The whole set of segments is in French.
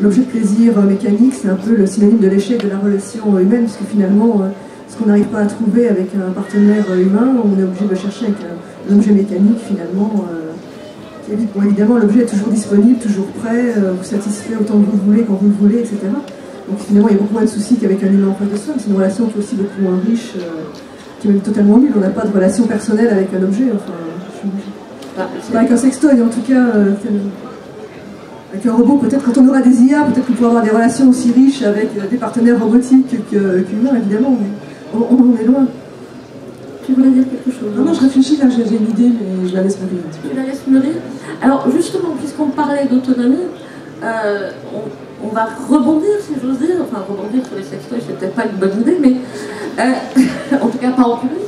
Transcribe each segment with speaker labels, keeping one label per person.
Speaker 1: L'objet de plaisir mécanique, c'est un peu le synonyme de l'échec de la relation humaine, puisque finalement, ce qu'on n'arrive pas à trouver avec un partenaire humain, on est obligé de chercher avec un objet mécanique, finalement, qui évite. Bon, évidemment, l'objet est toujours disponible, toujours prêt, vous satisfait autant que vous voulez, quand vous le voulez, etc. Donc finalement, il y a beaucoup moins de soucis qu'avec un humain en face de soi. C'est une relation qui est aussi beaucoup moins riche, qui est même totalement nulle. On n'a pas de relation personnelle avec un objet. Enfin, pas avec un sextoy, en tout cas. Avec un robot, peut-être quand on aura des IA, peut-être qu'on pourra avoir des relations aussi riches avec des partenaires robotiques qu'humains, évidemment. Mais on en est loin. Tu voulais dire quelque chose?
Speaker 2: Non, je réfléchis, là, j'ai une idée, mais je la laisse mûrir un petit peu.
Speaker 3: Tu la laisses mûrir? Alors, justement, puisqu'on parlait d'autonomie, on va rebondir, si j'ose dire, enfin, rebondir sur les sextoys, c'est peut-être pas une bonne idée, mais en tout cas pas en public.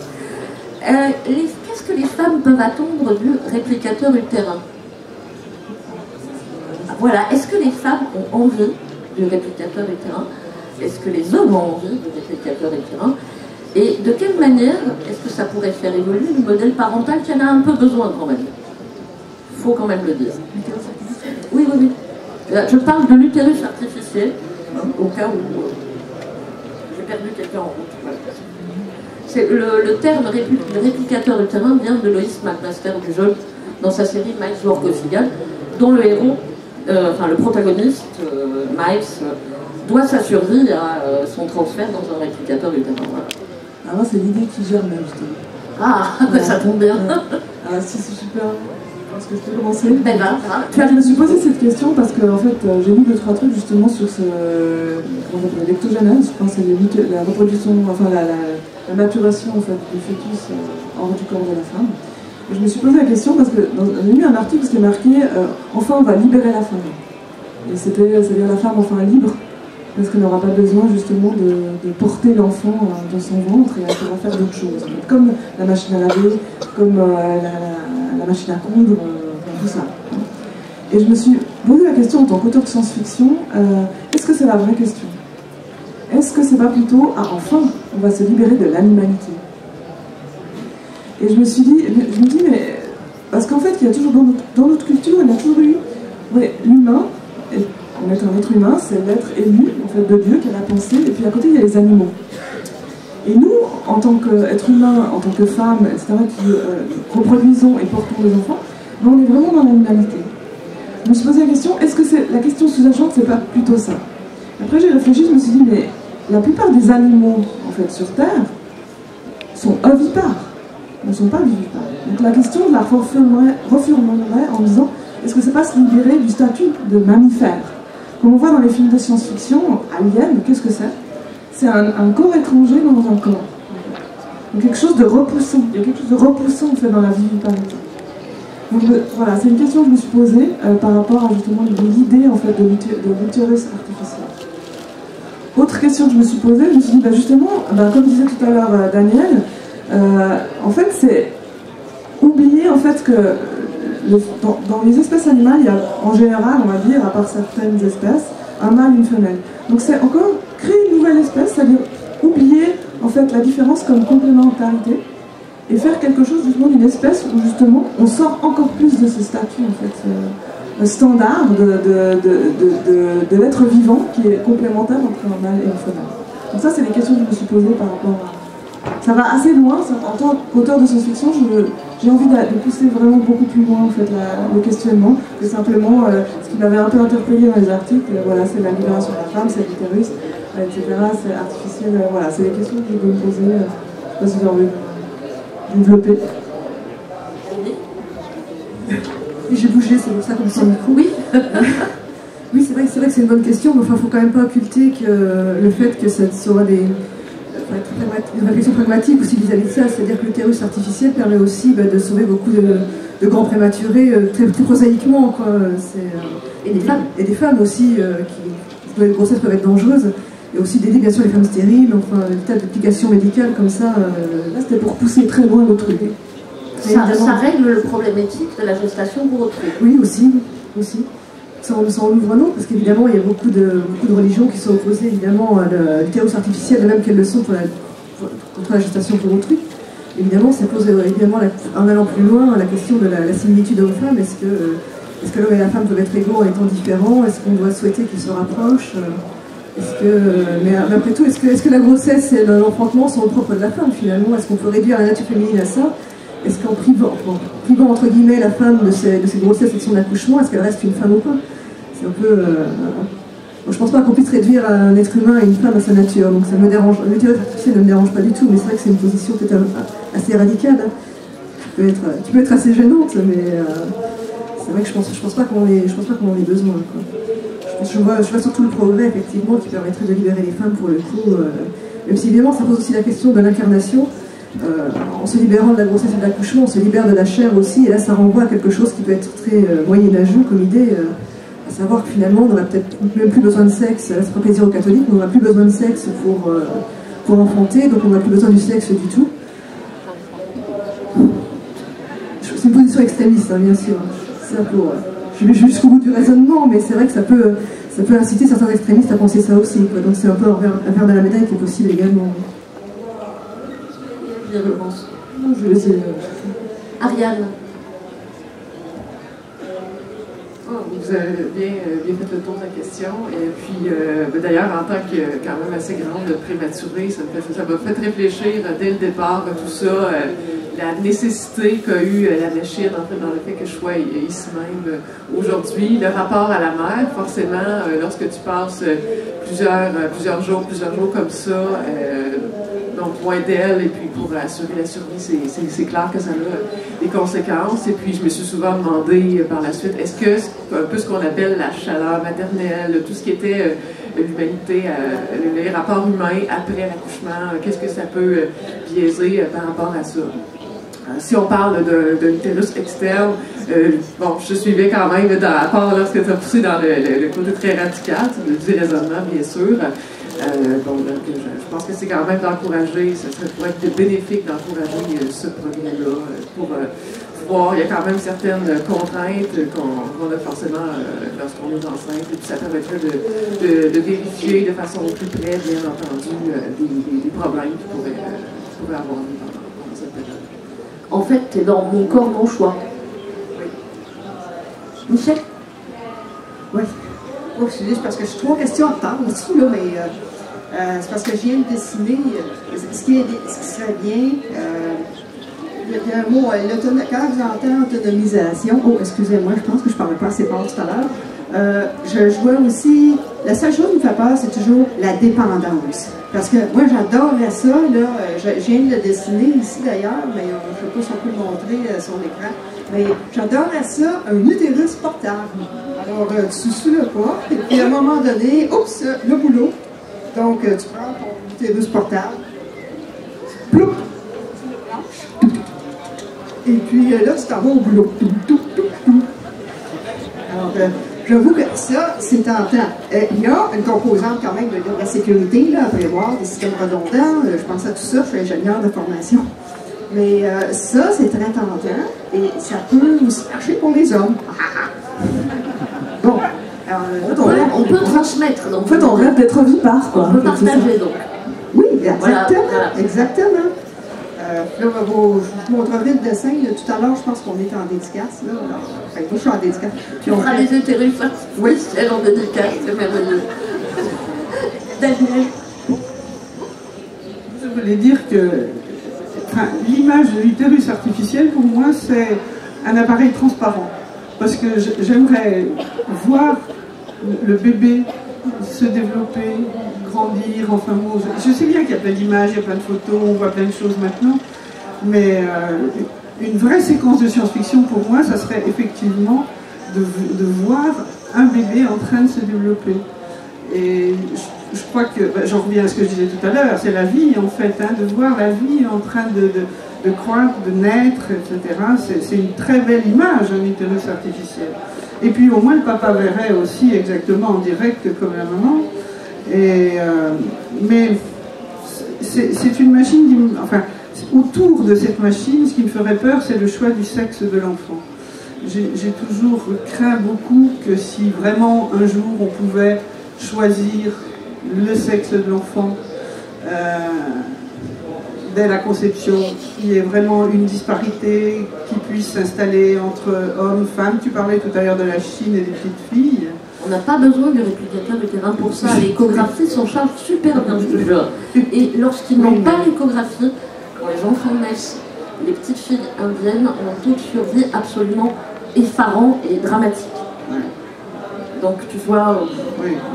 Speaker 3: Qu'est-ce que les femmes peuvent attendre du réplicateur utérin? Voilà, est-ce que les femmes ont envie du réplicateur utérin? Est-ce que les hommes ont envie du réplicateur utérin? Et de quelle manière est-ce que ça pourrait faire évoluer le modèle parental qui en a un peu besoin quand même? Il faut quand même le dire. Oui, oui, oui. Je parle de l'utérus artificiel, au cas où j'ai perdu quelqu'un en route. Voilà. Le terme de réplicateur utérin vient de Loïs McMaster-Bujold dans sa série Miles Work Ossigal, dont le héros, le protagoniste, Miles, doit sa survie à son transfert dans un réplicateur utérin. Voilà.
Speaker 2: Ah, moi, c'est l'idée qui germe, justement.
Speaker 3: Ah, ouais. Ça tombe bien.
Speaker 2: Ah, si, c'est super. Est-ce que je peux commencer?
Speaker 3: Ben va.
Speaker 2: Je me suis posé cette question parce que, en fait, j'ai lu 2-3 trucs justement sur l'ectogenèse. Je pense que c'est la reproduction, enfin, la maturation, en fait, du fœtus hors du corps de la femme. Et je me suis posé la question parce que j'ai lu un article qui était marqué enfin, on va libérer la femme. Et c'est-à-dire la femme enfin libre, parce qu'elle n'aura pas besoin justement de porter l'enfant dans son ventre et elle pourra faire d'autres choses. Comme la machine à laver, comme la machine à coudre, tout ça. Et je me suis posé la question en tant qu'auteur de science-fiction, est-ce que c'est la vraie question? Est-ce que c'est pas plutôt, enfin, on va se libérer de l'animalité? Et je me dis, mais parce qu'en fait, il y a toujours dans notre culture, il y a toujours eu, l'humain, en être un être humain, c'est l'être élu en fait, de Dieu qui a la pensée, et puis à côté il y a les animaux. Et nous, en tant qu'être humain, en tant que femmes, etc., qui reproduisons et portons des enfants, on est vraiment dans l'animalité. Je me suis posé la question, est-ce que la question sous-jacente, c'est pas plutôt ça? Après j'ai réfléchi, je me suis dit, mais la plupart des animaux en fait, sur Terre sont ovipares, ne sont pas vivipares. Donc la question, je la reformulerais en disant, est-ce que c'est pas se libérer du statut de mammifère? Comme on voit dans les films de science-fiction, Alien, qu'est-ce que c'est? C'est un corps étranger dans un corps. Donc quelque chose de repoussant. Il y a quelque chose de repoussant en fait, dans la viviparité. Donc voilà, c'est une question que je me suis posée par rapport à justement l'idée en fait, de l'utérus artificiel. Autre question que je me suis posée, je me suis dit, justement, comme disait tout à l'heure Daniel, en fait c'est oublier en fait que dans les espèces animales, il y a en général, on va dire, à part certaines espèces, un mâle et une femelle. Donc c'est encore créer une nouvelle espèce, c'est-à-dire oublier en fait la différence comme complémentarité et faire quelque chose justement d'une espèce où justement on sort encore plus de ce statut en fait standard de l'être vivant qui est complémentaire entre un mâle et une femelle. Donc ça c'est les questions que je me suis posées par rapport à... Ça va assez loin, en tant qu'auteur de science-fiction, j'ai envie de pousser vraiment beaucoup plus loin en fait, le questionnement, que simplement ce qui m'avait un peu interpellé dans les articles, voilà, c'est la libération de la femme, c'est l'utérus, etc., c'est artificiel, voilà, c'est les questions que je veux me poser, je ne sais pas si j'ai envie de développer.
Speaker 1: Et j'ai bougé, c'est pour ça qu'on me sent le micro.
Speaker 3: Oui.
Speaker 1: Oui, c'est vrai que c'est une bonne question, mais enfin, il ne faut quand même pas occulter que le fait que ça soit une réflexion pragmatique aussi vis-à-vis de ça, c'est-à-dire que l'utérus artificiel permet aussi de sauver beaucoup de grands prématurés très prosaïquement, quoi. Et des femmes aussi, les grossesses peuvent être dangereuses, et aussi d'aider bien sûr les femmes stériles, enfin des tas d'applications médicales comme ça. Là c'était pour pousser très loin le truc.
Speaker 3: Ça règle le problème éthique de la gestation pour autrui.
Speaker 1: Oui, aussi. Ça en ouvre un autre, parce qu'évidemment, il y a beaucoup de religions qui sont opposées évidemment à l'utérus artificiel, de même qu'elles le sont contre la gestation pour autrui. Évidemment, ça pose évidemment, en allant plus loin, la question de la similitude homme-femme. Est-ce que est-ce que l'homme et la femme peuvent être égaux en étant différents? Est-ce qu'on doit souhaiter qu'ils se rapprochent? Mais après tout, est-ce que la grossesse et l'enfantement sont au propre de la femme finalement? Est-ce qu'on peut réduire la nature féminine à ça? Est-ce qu'en privant entre guillemets la femme de ses grossesses et de son accouchement, est-ce qu'elle reste une femme ou pas? C'est un peu... je pense pas qu'on puisse réduire un être humain et une femme à sa nature, donc ça me dérange. L'utérus artificiel ne me dérange pas du tout, mais c'est vrai que c'est une position peut-être assez radicale, hein, qui peut être assez gênante, mais c'est vrai que je pense pas qu'on en ait besoin, quoi. Je vois surtout le progrès, effectivement, qui permettrait de libérer les femmes pour le coup, même si évidemment ça pose aussi la question de l'incarnation. En se libérant de la grossesse et de l'accouchement, on se libère de la chair aussi, et là ça renvoie à quelque chose qui peut être très moyenâgeux comme idée, à savoir que finalement on n'aurait peut-être même plus besoin de sexe, là c'est pas plaisir aux catholiques, mais on n'aura plus besoin de sexe pour enfanter, donc on n'a plus besoin du sexe du tout. C'est une position extrémiste, hein, bien sûr. C'est un peu... Je vais jusqu'au bout du raisonnement, mais c'est vrai que ça peut inciter certains extrémistes à penser ça aussi, quoi. Donc c'est un peu un verre de la médaille qui est possible également.
Speaker 3: Je pense.
Speaker 2: Je vais essayer.
Speaker 3: Ariane.
Speaker 4: Vous avez bien fait le tour de la question. Et puis, d'ailleurs, en tant que quand même assez grande prématurée, ça m'a fait réfléchir dès le départ à tout ça, la nécessité qu'a eu la machine en fait, dans le fait que je sois ici même aujourd'hui. Le rapport à la mère, forcément, lorsque tu passes plusieurs jours comme ça, donc loin d'elle, et puis pour assurer la survie, c'est clair que ça a des conséquences. Et puis je me suis souvent demandé par la suite, est-ce que un peu ce qu'on appelle la chaleur maternelle, tout ce qui était l'humanité, les rapports humains après l'accouchement, qu'est-ce que ça peut biaiser par rapport à ça? Si on parle d'un utérus externe, bon, je suivais quand même, à part lorsque tu as poussé dans le côté très radical, du raisonnement, bien sûr. Donc, je pense que c'est quand même d'encourager, ça pourrait être bénéfique d'encourager ce progrès-là pour voir, il y a quand même certaines contraintes qu'on a forcément lorsqu'on est enceinte, et puis ça permettrait de vérifier de façon plus près, bien entendu, des problèmes qui pourraient avoir dans cette période.
Speaker 3: En fait, tu es dans mon corps, mon choix.
Speaker 4: Oui.
Speaker 3: Michel?
Speaker 5: Oui. Oh, je suis désolée, parce que je suis 3 questions en retard aussi, là, mais c'est parce que je viens de dessiner ce qui serait bien. Il y a un mot, quand vous entendez autonomisation, oh, excusez-moi, je pense que je ne parlais pas assez fort tout à l'heure. Je vois aussi, la seule chose qui me fait peur, c'est toujours la dépendance. Parce que moi, j'adorerais ça, là, je viens de le dessiner ici d'ailleurs, mais je ne sais pas si on peut le montrer sur l'écran, mais j'adorerais ça, un utérus portable. Alors, tu sous le pas, et puis à un moment donné, oups, le boulot. Donc, tu prends ton utérus portable, ploup, et puis là, tu t'en vas au boulot. Alors, j'avoue que ça, c'est tentant. Il y a une composante quand même de la sécurité là, à prévoir, des systèmes redondants. Je pense à tout ça, je suis ingénieur de formation. Mais ça, c'est très tentant et ça peut aussi marcher pour les hommes. Bon, alors,
Speaker 3: on peut transmettre. Donc,
Speaker 2: en fait, on rêve d'être vivant, quoi.
Speaker 3: On peut partager, donc.
Speaker 5: Oui, exactement.
Speaker 3: Voilà.
Speaker 5: Exactement. Là, je vous montrerai le dessin. Tout à l'heure, je pense qu'on est en dédicace. Là. Alors, enfin, moi, je suis en dédicace.
Speaker 3: Tu feras les utérus artificiels en dédicace, c'est merveilleux. Daniel?
Speaker 6: Je voulais dire que l'image de l'utérus artificiel, pour moi, c'est un appareil transparent. Parce que j'aimerais voir le bébé se développer, grandir, enfin bon, je sais bien qu'il y a plein d'images, il y a plein de photos, on voit plein de choses maintenant, mais une vraie séquence de science-fiction pour moi, ça serait effectivement de voir un bébé en train de se développer. Et je crois que, j'en reviens à ce que je disais tout à l'heure, c'est la vie en fait, hein, de voir la vie en train de croître, de naître, etc. C'est une très belle image, un utérus artificiel. Et puis au moins le papa verrait aussi exactement en direct comme la maman. Mais c'est une machine, enfin, autour de cette machine, ce qui me ferait peur, c'est le choix du sexe de l'enfant. J'ai toujours craint beaucoup que si vraiment un jour on pouvait choisir le sexe de l'enfant, dès la conception, qu'il y ait vraiment une disparité qui puisse s'installer entre hommes, femmes. Tu parlais tout à l'heure de la Chine et des petites filles.
Speaker 3: On n'a pas besoin du réplicateur utérin pour ça. L'échographie s'en charge super bien, je te jure. Et lorsqu'ils n'ont pas l'échographie, quand les enfants naissent, les petites filles indiennes ont un taux de survie absolument effarant et dramatique.
Speaker 6: Ouais.
Speaker 3: Donc tu vois,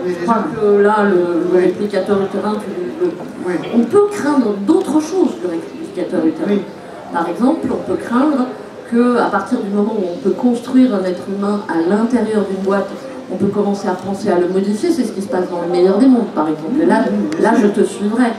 Speaker 3: je crois que là, le réplicateur utérin, on peut craindre d'autres choses du réplicateur utérin.
Speaker 6: Oui.
Speaker 3: Par exemple, on peut craindre qu'à partir du moment où on peut construire un être humain à l'intérieur d'une boîte, on peut commencer à penser à le modifier. C'est ce qui se passe dans le meilleur des mondes, par exemple. Et là, je te suivrai.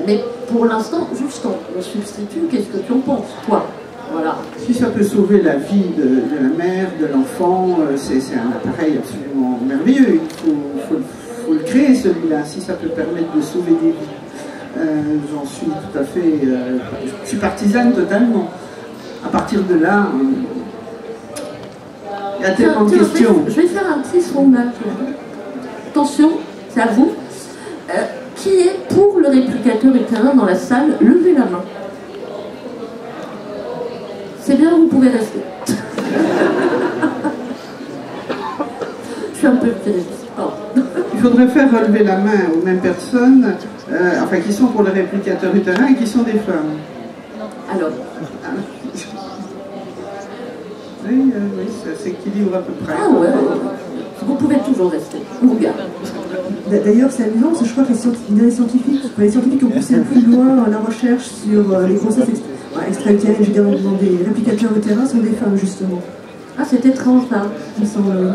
Speaker 3: Mais pour l'instant, juste on substitue, qu'est-ce que tu en penses, toi? Voilà.
Speaker 6: Si ça peut sauver la vie de la mère, de l'enfant, c'est un appareil absolument merveilleux. Il faut le créer, celui-là, si ça peut permettre de sauver des vies. J'en suis tout à fait... je suis partisane totalement. À partir de là, il y a tellement de questions.
Speaker 3: Je vais faire un petit sondage. Attention, c'est à vous. Qui est pour le réplicateur utérin dans la salle? Levez la main. C'est bien, vous pouvez rester. Je suis un peu triste.
Speaker 6: Il faudrait faire relever la main aux mêmes personnes, enfin qui sont pour le réplicateur utérin et qui sont des femmes.
Speaker 3: Alors.
Speaker 6: Oui, ça s'équilibre à peu près.
Speaker 3: Ah ouais, vous pouvez toujours rester. On regarde.
Speaker 1: D'ailleurs, c'est amusant, parce que je crois que les scientifiques qui ont poussé le plus loin la recherche sur les grossesses extra-utérines, je veux dire, dans des réplicateurs utérins, sont des femmes, justement.
Speaker 3: Ah, c'est étrange, ça.
Speaker 1: Il me semble.